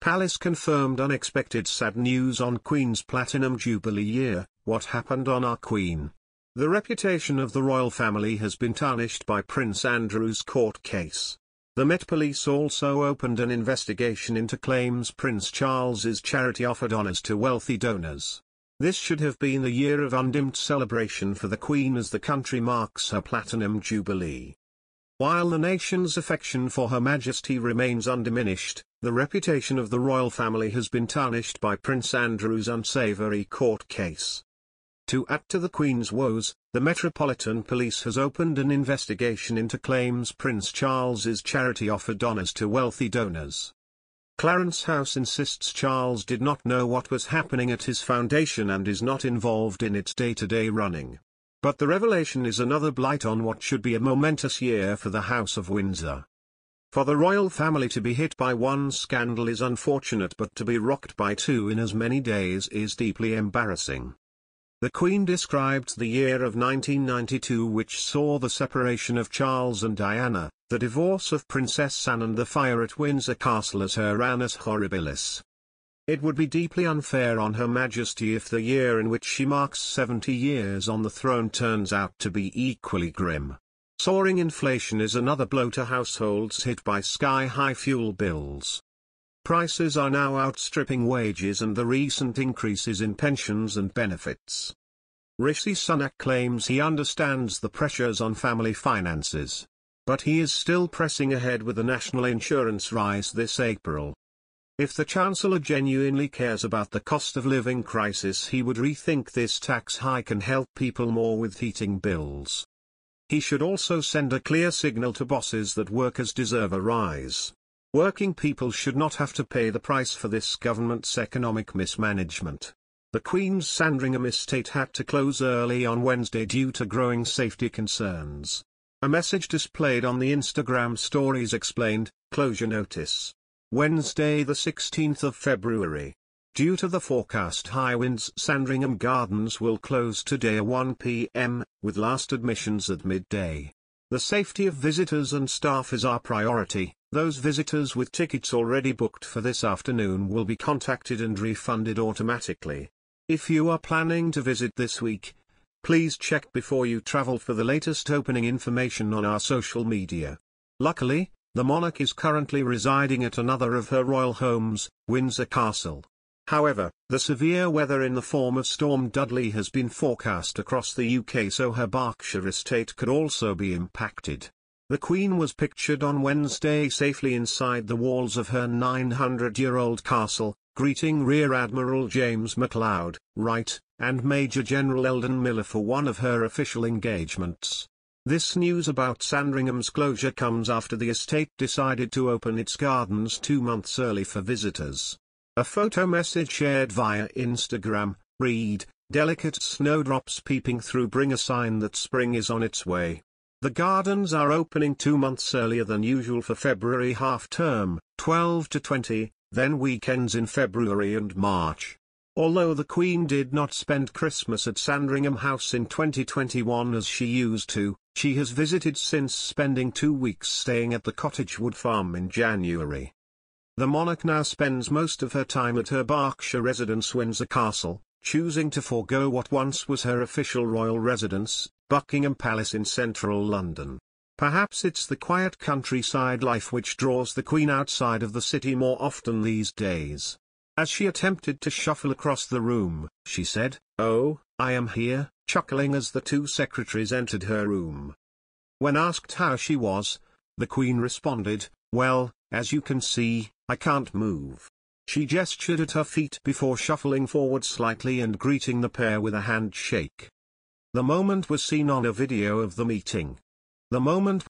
Palace confirmed unexpected sad news on Queen's Platinum Jubilee year. What happened on our Queen? The reputation of the royal family has been tarnished by Prince Andrew's court case. The Met Police also opened an investigation into claims Prince Charles's charity offered honours to wealthy donors. This should have been a year of undimmed celebration for the Queen as the country marks her Platinum Jubilee. While the nation's affection for Her Majesty remains undiminished, the reputation of the royal family has been tarnished by Prince Andrew's unsavoury court case. To add to the Queen's woes, the Metropolitan Police has opened an investigation into claims Prince Charles's charity offered honours to wealthy donors. Clarence House insists Charles did not know what was happening at his foundation and is not involved in its day-to-day running. But the revelation is another blight on what should be a momentous year for the House of Windsor. For the royal family to be hit by one scandal is unfortunate, but to be rocked by two in as many days is deeply embarrassing. The Queen described the year of 1992, which saw the separation of Charles and Diana, the divorce of Princess Anne and the fire at Windsor Castle as her annus horribilis. It would be deeply unfair on Her Majesty if the year in which she marks 70 years on the throne turns out to be equally grim. Soaring inflation is another blow to households hit by sky-high fuel bills. Prices are now outstripping wages and the recent increases in pensions and benefits. Rishi Sunak claims he understands the pressures on family finances. But he is still pressing ahead with the national insurance rise this April. If the Chancellor genuinely cares about the cost of living crisis, he would rethink this tax hike and help people more with heating bills. He should also send a clear signal to bosses that workers deserve a rise. Working people should not have to pay the price for this government's economic mismanagement. The Queen's Sandringham estate had to close early on Wednesday due to growing safety concerns. A message displayed on the Instagram stories explained, "Closure notice. Wednesday the 16th of February. Due to the forecast high winds, Sandringham Gardens will close today at 1 p.m, with last admissions at midday. The safety of visitors and staff is our priority. Those visitors with tickets already booked for this afternoon will be contacted and refunded automatically. If you are planning to visit this week, please check before you travel for the latest opening information on our social media." Luckily, the monarch is currently residing at another of her royal homes, Windsor Castle. However, the severe weather in the form of Storm Dudley has been forecast across the UK, so her Berkshire estate could also be impacted. The Queen was pictured on Wednesday safely inside the walls of her 900-year-old castle, greeting Rear Admiral James MacLeod, Wright, and Major General Eldon Miller for one of her official engagements. This news about Sandringham's closure comes after the estate decided to open its gardens 2 months early for visitors. A photo message shared via Instagram read, "Delicate snowdrops peeping through bring a sign that spring is on its way." The gardens are opening 2 months earlier than usual for February half-term, 12 to 20, then weekends in February and March. Although the Queen did not spend Christmas at Sandringham House in 2021 as she used to, she has visited since, spending 2 weeks staying at the Cottagewood Farm in January. The monarch now spends most of her time at her Berkshire residence Windsor Castle, choosing to forego what once was her official royal residence, Buckingham Palace in central London. Perhaps it's the quiet countryside life which draws the Queen outside of the city more often these days. As she attempted to shuffle across the room, she said, "Oh, I am here," chuckling as the two secretaries entered her room. When asked how she was, the Queen responded, "Well, as you can see, I can't move." She gestured at her feet before shuffling forward slightly and greeting the pair with a handshake. The moment was seen on a video of the meeting. The moment